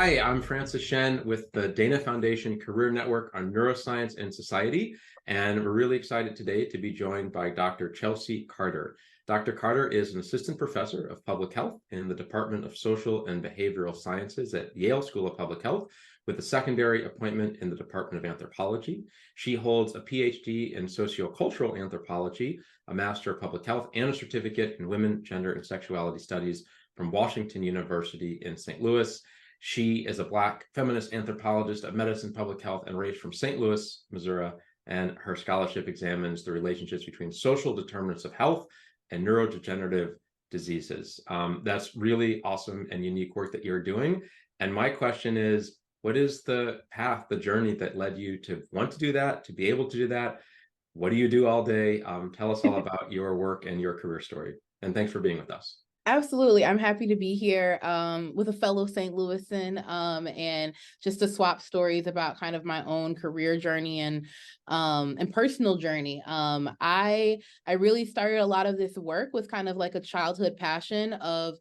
Hi, I'm Francis Shen with the Dana Foundation Career Network on Neuroscience and Society, and we're really excited today to be joined by Dr. Chelsey Carter. Dr. Carter is an assistant professor of public health in the Department of Social and Behavioral Sciences at Yale School of Public Health, with a secondary appointment in the Department of Anthropology. She holds a PhD in sociocultural anthropology, a Master of Public Health, and a certificate in Women, Gender, and Sexuality Studies from Washington University in St. Louis. She is a Black feminist anthropologist of medicine, public health, and race from St. Louis, Missouri, and her scholarship examines the relationships between social determinants of health and neurodegenerative diseases. That's really awesome and unique work that you're doing. And my question is, what is the path, the journey that led you to want to do that, to be able to do that? What do you do all day? Tell us all about your work and your career story. And thanks for being with us. Absolutely. I'm happy to be here with a fellow St. Louisan and just to swap stories about kind of my own career journey and personal journey. I really started a lot of this work with kind of like a childhood passion of,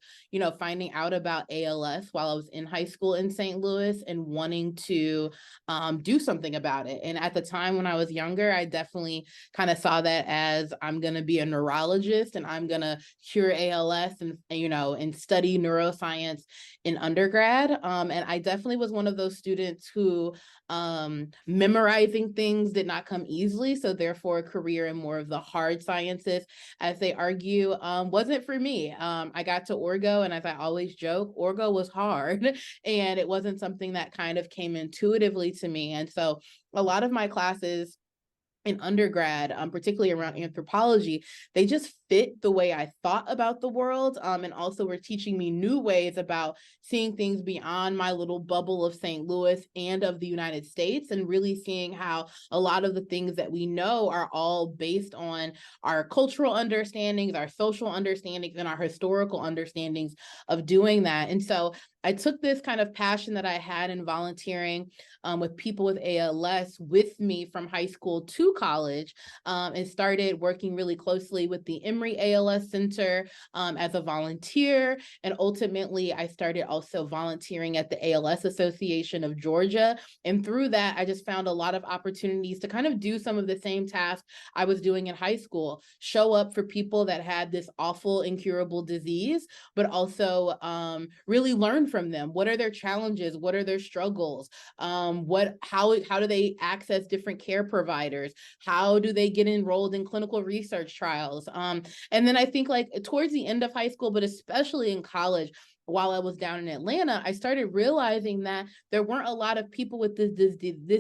finding out about ALS while I was in high school in St. Louis and wanting to do something about it. And at the time when I was younger, I definitely kind of saw that as I'm going to be a neurologist and I'm going to cure ALS and study neuroscience in undergrad. And I definitely was one of those students who memorizing things did not come easily. So therefore a career in more of the hard sciences, as they argue, wasn't for me. I got to Orgo, and as I always joke, Orgo was hard and it wasn't something that kind of came intuitively to me. And so a lot of my classes in undergrad, particularly around anthropology, they just fit the way I thought about the world, and also were teaching me new ways about seeing things beyond my little bubble of St. Louis and of the United States, and really seeing how a lot of the things that we know are all based on our cultural understandings, our social understandings, and our historical understandings of doing that. And so I took this kind of passion that I had in volunteering with people with ALS with me from high school to college, and started working really closely with the Emory ALS Center as a volunteer. And ultimately, I started also volunteering at the ALS Association of Georgia. And through that, I just found a lot of opportunities to kind of do some of the same tasks I was doing in high school, show up for people that had this awful, incurable disease, but also really learn from them. What are their challenges? What are their struggles? How do they access different care providers? How do they get enrolled in clinical research trials? And then I think like towards the end of high school, but especially in college, while I was down in Atlanta, I started realizing that there weren't a lot of people with this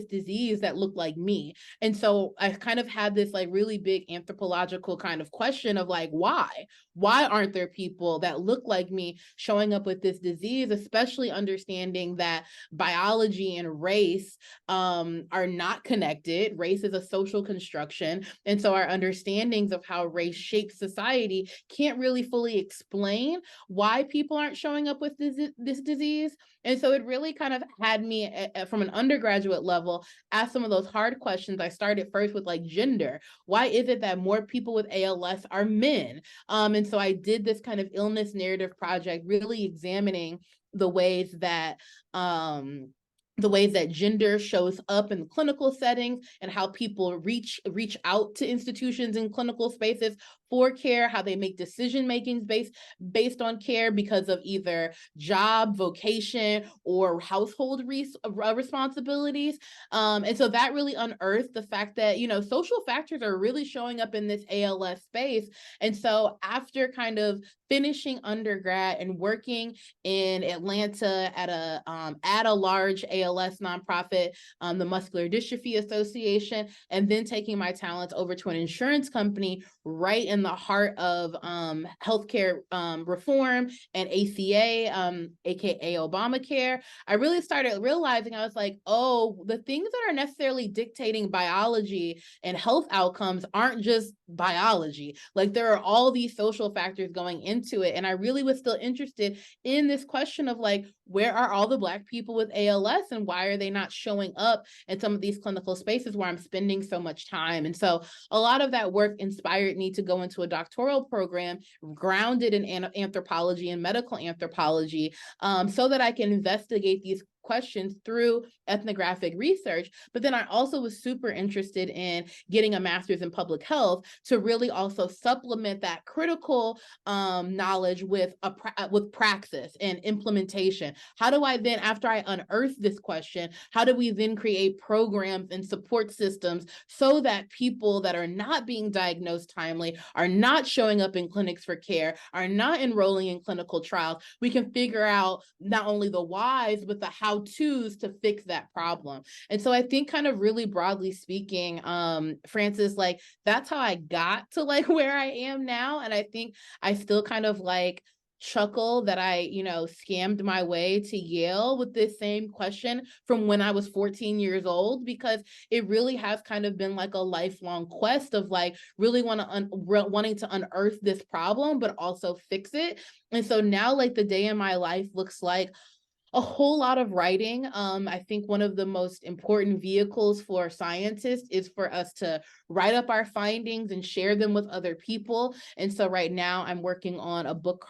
disease that looked like me. And so I kind of had this like really big anthropological kind of question of like, why? Why aren't there people that look like me showing up with this disease, especially understanding that biology and race are not connected. Race is a social construction. And so our understandings of how race shapes society can't really fully explain why people aren't showing up with this disease. And so it really kind of had me from an undergraduate level ask some of those hard questions. I started first with like gender. Why is it that more people with ALS are men? And so I did this kind of illness narrative project, really examining the ways that gender shows up in the clinical settings and how people reach out to institutions in clinical spaces for care, how they make decision makings based on care because of either job, vocation, or household responsibilities. And so that really unearthed the fact that, social factors are really showing up in this ALS space. And so after kind of finishing undergrad and working in Atlanta at a large ALS nonprofit, the Muscular Dystrophy Association, and then taking my talents over to an insurance company right in the heart of healthcare reform and ACA, aka Obamacare, I really started realizing, I was like, oh, the things that are necessarily dictating biology and health outcomes aren't just biology. Like there are all these social factors going into it. And I really was still interested in this question of like, where are all the Black people with ALS and why are they not showing up in some of these clinical spaces where I'm spending so much time? And so a lot of that work inspired me to go into into a doctoral program grounded in anthropology and medical anthropology, so that I can investigate these questions through ethnographic research. But then I also was super interested in getting a master's in public health to really also supplement that critical knowledge with praxis and implementation. How do I then, after I unearth this question, how do we then create programs and support systems so that people that are not being diagnosed timely, are not showing up in clinics for care, are not enrolling in clinical trials, we can figure out not only the whys, but the how-tos to fix that problem. And so I think, kind of really broadly speaking, Francis, like that's how I got to like where I am now. And I think I still kind of like chuckle that I, scammed my way to Yale with this same question from when I was 14 years old, because it really has kind of been like a lifelong quest of like really wanting to unearth this problem, but also fix it. And so now, like, the day in my life looks like a whole lot of writing. I think one of the most important vehicles for scientists is for us to write up our findings and share them with other people. And so right now I'm working on a book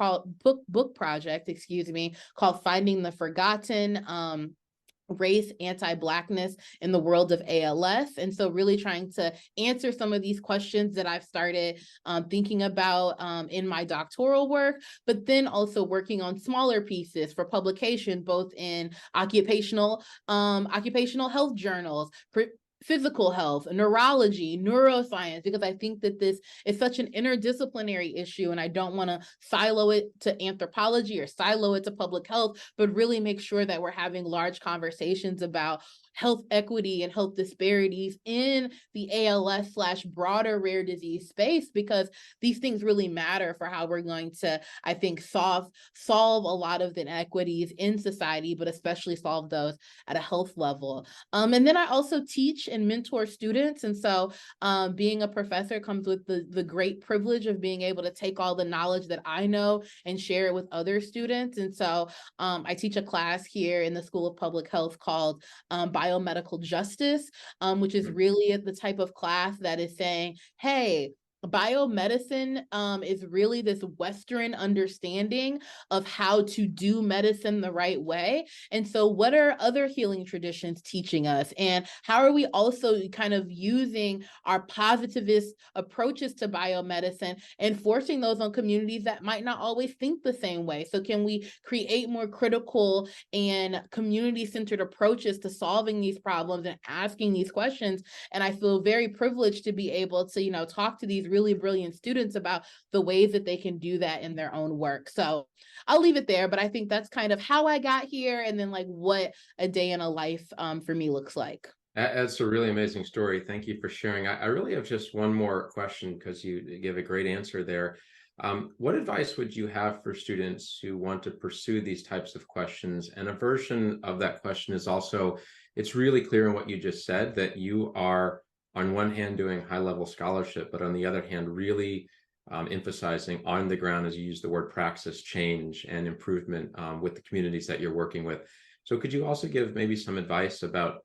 project, called Finding the Forgotten, race, anti-Blackness in the world of ALS. And so really trying to answer some of these questions that I've started thinking about in my doctoral work, but then also working on smaller pieces for publication, both in occupational health journals, physical health, neurology, neuroscience, because I think that this is such an interdisciplinary issue, and I don't want to silo it to anthropology or silo it to public health, but really make sure that we're having large conversations about health equity and health disparities in the ALS/broader rare disease space, because these things really matter for how we're going to, I think, solve a lot of the inequities in society, but especially solve those at a health level. And then I also teach and mentor students. And so being a professor comes with the great privilege of being able to take all the knowledge that I know and share it with other students. And so I teach a class here in the School of Public Health called Biomedical Justice, which is really the type of class that is saying, hey, biomedicine is really this Western understanding of how to do medicine the right way. And so what are other healing traditions teaching us? And how are we also kind of using our positivist approaches to biomedicine and forcing those on communities that might not always think the same way? So can we create more critical and community-centered approaches to solving these problems and asking these questions? And I feel very privileged to be able to, talk to these really brilliant students about the ways that they can do that in their own work. So I'll leave it there, but I think that's kind of how I got here, and then like what a day in a life for me looks like. That's a really amazing story. Thank you for sharing. I really have just one more question, because you give a great answer there. What advice would you have for students who want to pursue these types of questions? And a version of that question is also, it's really clear in what you just said that you are, on one hand, doing high-level scholarship, but on the other hand, really emphasizing on the ground, as you use the word, praxis change and improvement with the communities that you're working with. So could you also give maybe some advice about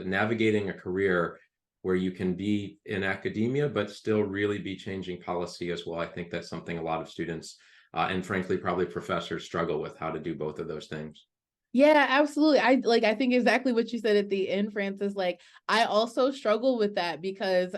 navigating a career where you can be in academia, but still really be changing policy as well? I think that's something a lot of students and frankly, probably professors struggle with, how to do both of those things. Yeah, absolutely. I think exactly what you said at the end, Francis. Like, I also struggle with that because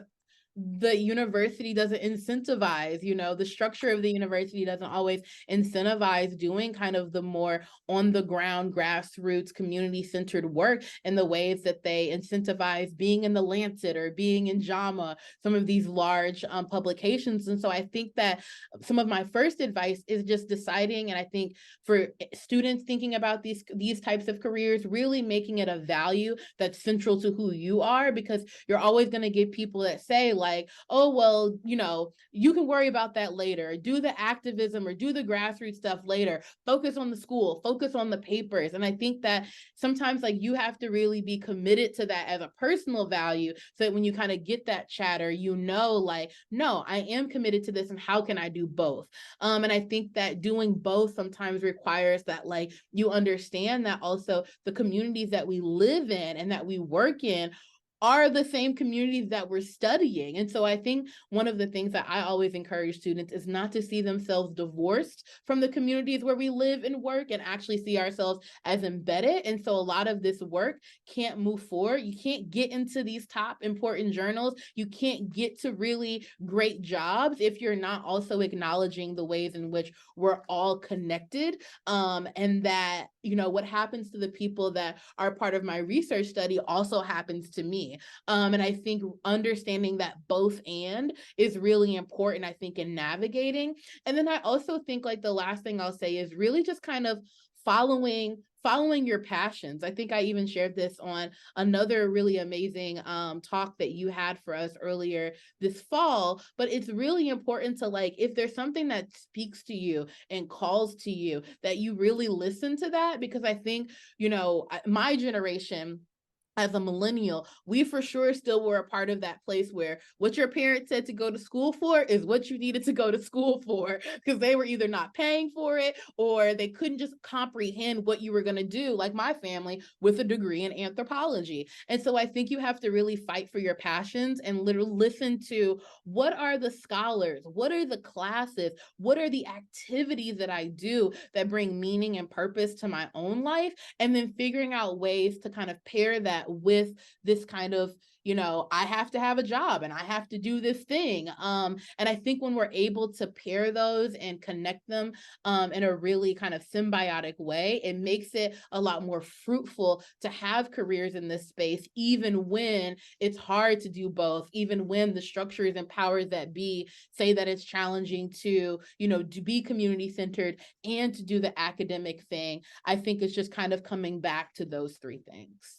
the university doesn't incentivize, the structure of the university doesn't always incentivize doing kind of the more on the ground, grassroots, community-centered work in the ways that they incentivize being in the Lancet or being in JAMA, some of these large publications. And so I think that some of my first advice is just deciding, and I think for students thinking about these types of careers, really making it a value that's central to who you are, because you're always going to get people that say, like, oh, well, you can worry about that later. Do the activism or do the grassroots stuff later. Focus on the school, focus on the papers. And I think that sometimes like you have to really be committed to that as a personal value, so that when you kind of get that chatter, like, no, I am committed to this, and how can I do both? And I think that doing both sometimes requires that like you understand that also the communities that we live in and that we work in are the same communities that we're studying. And so I think one of the things that I always encourage students is not to see themselves divorced from the communities where we live and work, and actually see ourselves as embedded. And so a lot of this work can't move forward. You can't get into these top important journals. You can't get to really great jobs if you're not also acknowledging the ways in which we're all connected. And that, you know, what happens to the people that are part of my research study also happens to me. And I think understanding that both and is really important, I think, in navigating. And then I also think, like, the last thing I'll say is really just kind of following your passions. I think I even shared this on another really amazing talk that you had for us earlier this fall. But it's really important to, like, if there's something that speaks to you and calls to you, that you really listen to that. Because I think, you know, my generation, as a millennial, we for sure still were a part of that place where what your parents said to go to school for is what you needed to go to school for, because they were either not paying for it or they couldn't just comprehend what you were going to do, like my family with a degree in anthropology. And so I think you have to really fight for your passions and literally listen to, what are the scholars, what are the classes, what are the activities that I do that bring meaning and purpose to my own life, and then figuring out ways to kind of pair that with this kind of, you know, I have to have a job and I have to do this thing. And I think when we're able to pair those and connect them in a really kind of symbiotic way, it makes it a lot more fruitful to have careers in this space, even when it's hard to do both, even when the structures and powers that be say that it's challenging to, you know, to be community centered and to do the academic thing. I think it's just kind of coming back to those three things.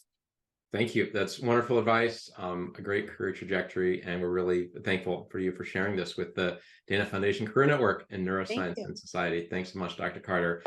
Thank you. That's wonderful advice, a great career trajectory, and we're really thankful for you for sharing this with the Dana Foundation Career Network in Thank Neuroscience you. and Society. Thanks so much, Dr. Carter.